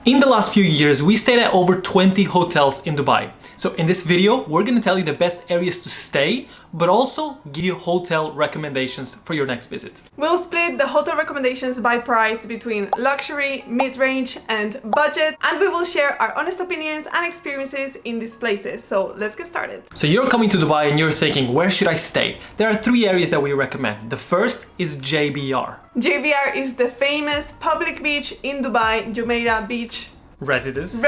In the last few years, we stayed at over 20 hotels in Dubai. So in this video, we're going to tell you the best areas to stay, but also give you hotel recommendations for your next visit. We'll split the hotel recommendations by price between luxury, mid-range and budget, and we will share our honest opinions and experiences in these places. So let's get started. So you're coming to Dubai and you're thinking, where should I stay? There are three areas that we recommend. The first is JBR. JBR is the famous public beach in Dubai, Jumeirah Beach Residence.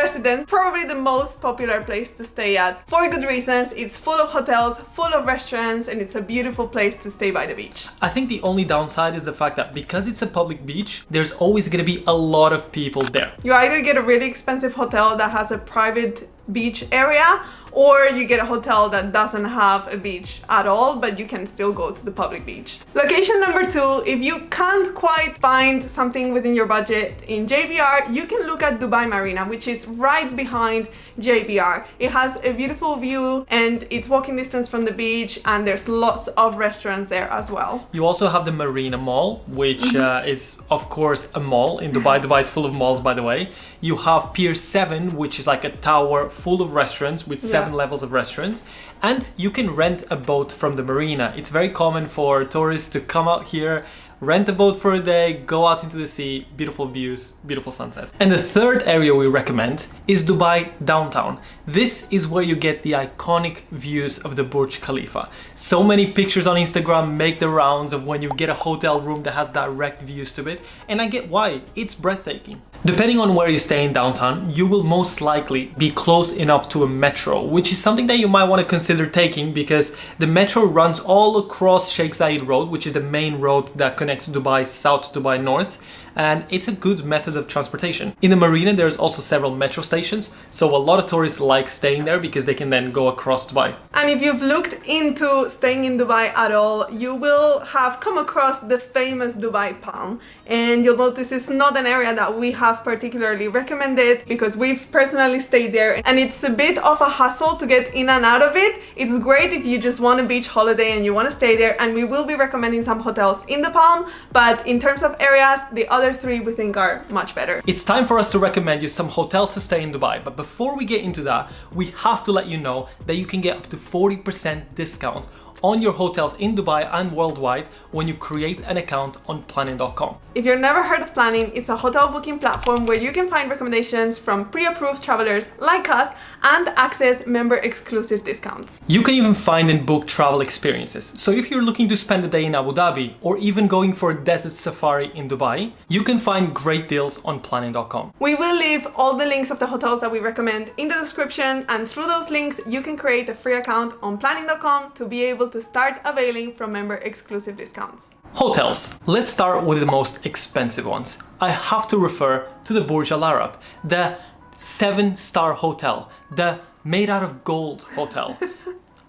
Probably the most popular place to stay at for good reasons. It's full of hotels, full of restaurants, and it's a beautiful place to stay by the beach. I think the only downside is the fact that because it's a public beach, there's always going to be a lot of people there. You either get a really expensive hotel that has a private beach area, or you get a hotel that doesn't have a beach at all, but you can still go to the public beach. Location number two, if you can't quite find something within your budget in JBR, you can look at Dubai Marina, which is right behind JBR. It has a beautiful view and it's walking distance from the beach, and there's lots of restaurants there as well. You also have the Marina Mall, which is of course a mall in Dubai. Dubai is full of malls, by the way. You have Pier 7, which is like a tower full of restaurants with 7 levels of restaurants, and you can rent a boat from the marina. It's very common for tourists to come out here, rent a boat for a day, go out into the sea, beautiful views, beautiful sunset. And the third area we recommend is Dubai downtown. This is where you get the iconic views of the Burj Khalifa. So many pictures on Instagram make the rounds of when you get a hotel room that has direct views to it, and I get why. It's breathtaking. Depending on where you stay in downtown, you will most likely be close enough to a metro, which is something that you might want to consider taking because the metro runs all across Sheikh Zayed Road, which is the main road that connects Dubai South to Dubai North, and it's a good method of transportation. In the marina, there's also several metro stations, so a lot of tourists like staying there because they can then go across Dubai. And if you've looked into staying in Dubai at all, you will have come across the famous Dubai Palm, and you'll notice it's not an area that we have particularly recommended because we've personally stayed there, and it's a bit of a hassle to get in and out of it. It's great if you just want a beach holiday and you want to stay there, and we will be recommending some hotels in the Palm, but in terms of areas, the other three we think are much better. It's time for us to recommend you some hotels to stay in Dubai, but before we get into that, we have to let you know that you can get up to 40% discount on your hotels in Dubai and worldwide when you create an account on planning.com. If you've never heard of Planning, it's a hotel booking platform where you can find recommendations from pre-approved travelers like us and access member exclusive discounts. You can even find and book travel experiences. So if you're looking to spend a day in Abu Dhabi or even going for a desert safari in Dubai, you can find great deals on planning.com. We will leave all the links of the hotels that we recommend in the description, and through those links you can create a free account on planning.com to be able to start availing from member exclusive discounts. Hotels. Let's start with the most expensive ones. I have to refer to the Burj Al Arab, the 7-star hotel, the made out of gold hotel.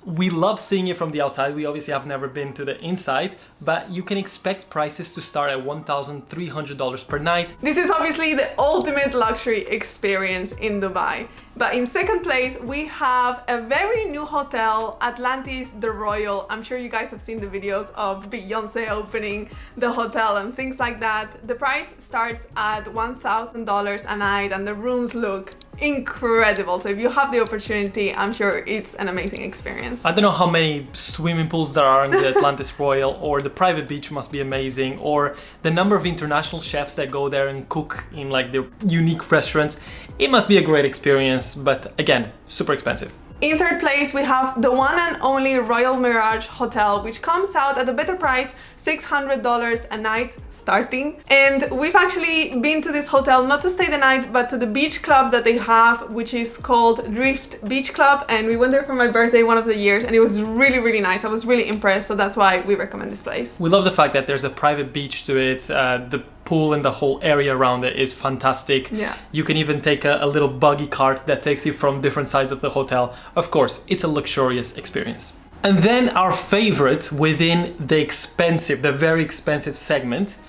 We love seeing it from the outside. We obviously have never been to the inside, but you can expect prices to start at $1,300 per night. This is obviously the ultimate luxury experience in Dubai. But in second place, we have a very new hotel, Atlantis The Royal. I'm sure you guys have seen the videos of Beyonce opening the hotel and things like that. The price starts at $1,000 a night and the rooms look incredible. So if you have the opportunity, I'm sure it's an amazing experience. I don't know how many swimming pools there are in the Atlantis Royal, or the private beach must be amazing, or the number of international chefs that go there and cook in like their unique restaurants. It must be a great experience, but again, super expensive. In third place, we have the one and only Royal Mirage Hotel, which comes out at a better price, $600 a night starting. And we've actually been to this hotel not to stay the night, but to the beach club that they have, which is called Drift Beach Club. And we went there for my birthday one of the years, and it was really, really nice. I was really impressed, so that's why we recommend this place. We love the fact that there's a private beach to it. The pool and the whole area around it is fantastic. Yeah. You can even take a little buggy cart that takes you from different sides of the hotel. Of course, it's a luxurious experience. And then our favorite within the very expensive segment,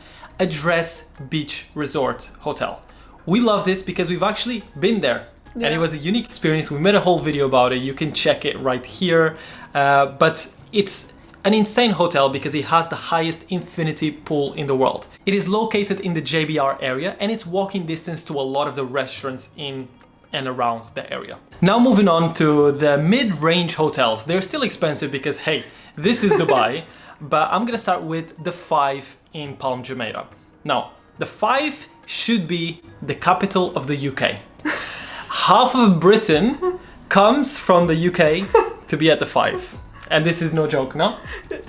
Address Beach Resort Hotel. We love this because we've actually been there. Yeah. And it was a unique experience. We made a whole video about it. You can check it right here. But it's An insane hotel because it has the highest infinity pool in the world. It is located in the JBR area and it's walking distance to a lot of the restaurants in and around the area. Now moving on to the mid-range hotels. They're still expensive because, hey, this is Dubai, but I'm gonna start with the 5 in Palm Jumeirah. Now, the 5 should be the capital of the UK. Half of Britain comes from the UK to be at the 5. And this is no joke, no?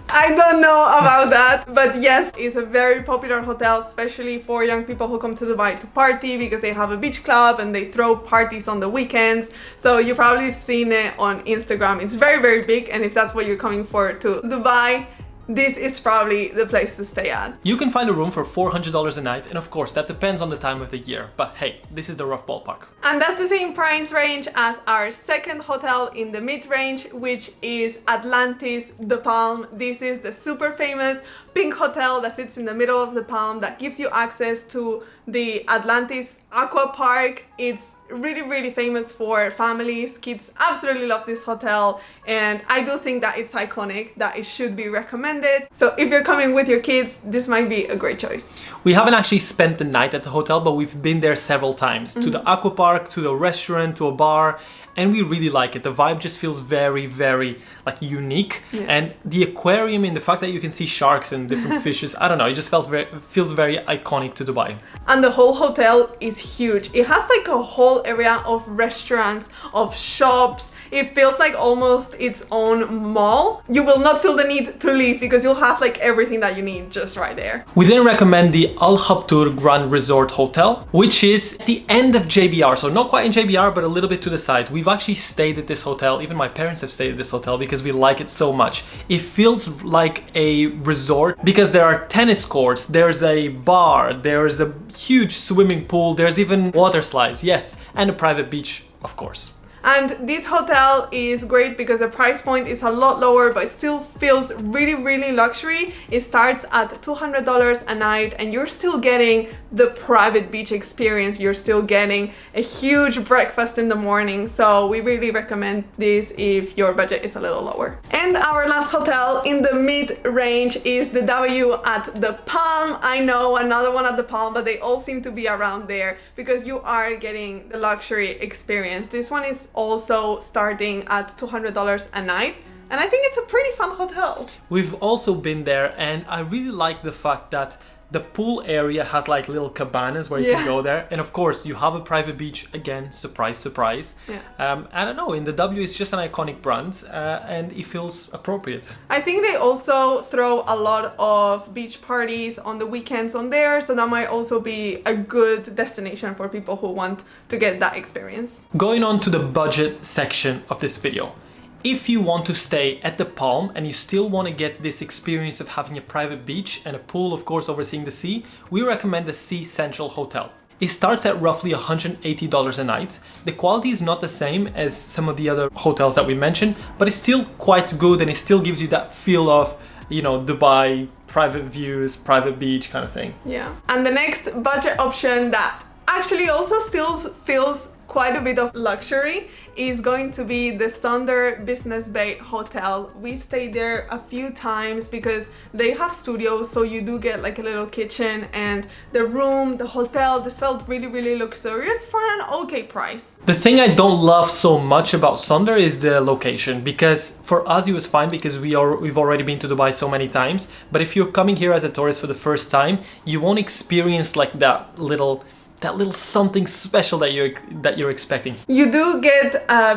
I don't know about that, but yes, it's a very popular hotel, especially for young people who come to Dubai to party because they have a beach club and they throw parties on the weekends. So you probably have seen it on Instagram. It's very, very big, and if that's what you're coming for to Dubai, this is probably the place to stay at. You can find a room for $400 a night, and of course that depends on the time of the year, but hey, this is the rough ballpark. And that's the same price range as our second hotel in the mid-range, which is Atlantis The Palm. This is the super famous pink hotel that sits in the middle of the Palm that gives you access to the Atlantis Aqua Park. It's really, really famous for families. Kids absolutely love this hotel, and I do think that it's iconic, that it should be recommended. So if you're coming with your kids, this might be a great choice. We haven't actually spent the night at the hotel, but we've been there several times, to the aqua park, to the restaurant, to a bar, and we really like it. The vibe just feels very, very like unique, and the aquarium and the fact that you can see sharks and different fishes, I don't know, it just feels very iconic to Dubai. And the whole hotel is huge. It has like a whole area of restaurants, of shops. It feels like almost its own mall. You will not feel the need to leave because you'll have like everything that you need just right there. We then recommend the Al Habtoor Grand Resort Hotel, which is at the end of JBR, so not quite in JBR, but a little bit to the side. We've actually stayed at this hotel, even my parents have stayed at this hotel because we like it so much. It feels like a resort because there are tennis courts, there's a bar, there's a huge swimming pool, there's even water slides, yes, and a private beach, of course. And this hotel is great because the price point is a lot lower, but it still feels really, really luxury. It starts at $200 a night and you're still getting the private beach experience. You're still getting a huge breakfast in the morning. So we really recommend this if your budget is a little lower. And our last hotel in the mid-range is the W at the Palm. I know, another one at the Palm, but they all seem to be around there because you are getting the luxury experience. This one is also starting at $200 a night, and I think it's a pretty fun hotel. We've also been there, and I really like the fact that the pool area has like little cabanas where you can go there, and of course you have a private beach. Again, surprise, surprise. I don't know, in the W it's just an iconic brand, and it feels appropriate. I think they also throw a lot of beach parties on the weekends on there, so that might also be a good destination for people who want to get that experience. Going on to the budget section of this video. If you want to stay at the Palm and you still want to get this experience of having a private beach and a pool, of course, overseeing the sea, we recommend the Sea Central Hotel. It starts at roughly $180 a night. The quality is not the same as some of the other hotels that we mentioned, but it's still quite good and it still gives you that feel of, you know, Dubai, private views, private beach kind of thing. Yeah. And the next budget option that actually also still feels quite a bit of luxury is going to be the Sonder Business Bay Hotel. We've stayed there a few times because they have studios, so you do get like a little kitchen, and the room, the hotel just felt really, really luxurious for an okay price. The thing I don't love so much about Sonder is the location, because for us it was fine because we've already been to Dubai so many times, but if you're coming here as a tourist for the first time, you won't experience like that little something special that you're expecting. You do get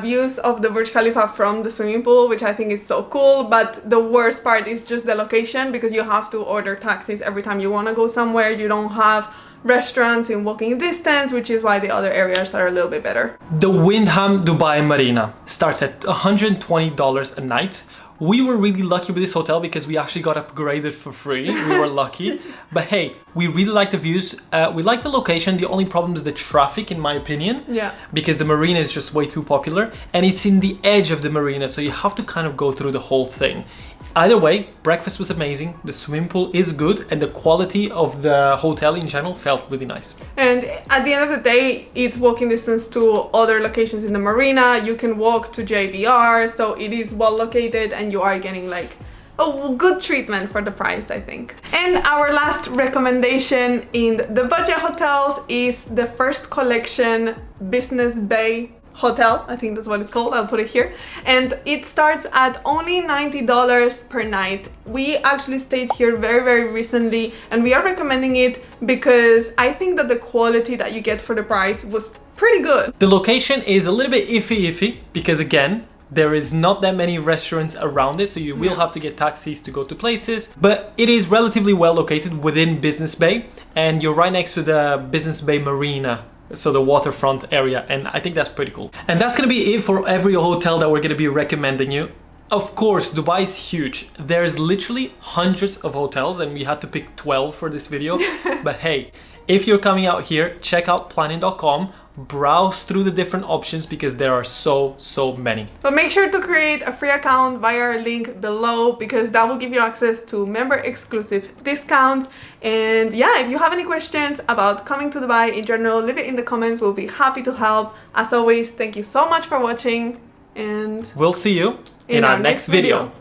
views of the Burj Khalifa from the swimming pool, which I think is so cool, but the worst part is just the location because you have to order taxis every time you want to go somewhere. You don't have restaurants in walking distance, which is why the other areas are a little bit better. The Wyndham Dubai Marina starts at $120 a night. We were really lucky with this hotel because we actually got upgraded for free. We were lucky. But hey, we really like the views. We like the location. The only problem is the traffic, in my opinion. Yeah. Because the marina is just way too popular. And it's in the edge of the marina, so you have to kind of go through the whole thing. Either way, breakfast was amazing, the swimming pool is good, and the quality of the hotel in general felt really nice. And at the end of the day, it's walking distance to other locations in the marina. You can walk to JBR, so it is well located and you are getting like a good treatment for the price, I think. And our last recommendation in the budget hotels is the First Collection Business Bay Hotel. I think that's what it's called. I'll put it here. And it starts at only $90 per night. We actually stayed here very, very recently, and we are recommending it because I think that the quality that you get for the price was pretty good. The location is a little bit iffy because, again, there is not that many restaurants around it, so you will have to get taxis to go to places, but it is relatively well located within Business Bay, and you're right next to the Business Bay Marina, so the waterfront area, and I think that's pretty cool. And that's gonna be it for every hotel that we're gonna be recommending you. Of course, Dubai is huge. There's literally hundreds of hotels, and we had to pick 12 for this video. But hey, if you're coming out here, check out planning.com. Browse through the different options because there are so many. But make sure to create a free account via our link below, because that will give you access to member exclusive discounts. And yeah, if you have any questions about coming to Dubai in general, leave it in the comments. We'll be happy to help. As always, thank you so much for watching, and we'll see you in our next video.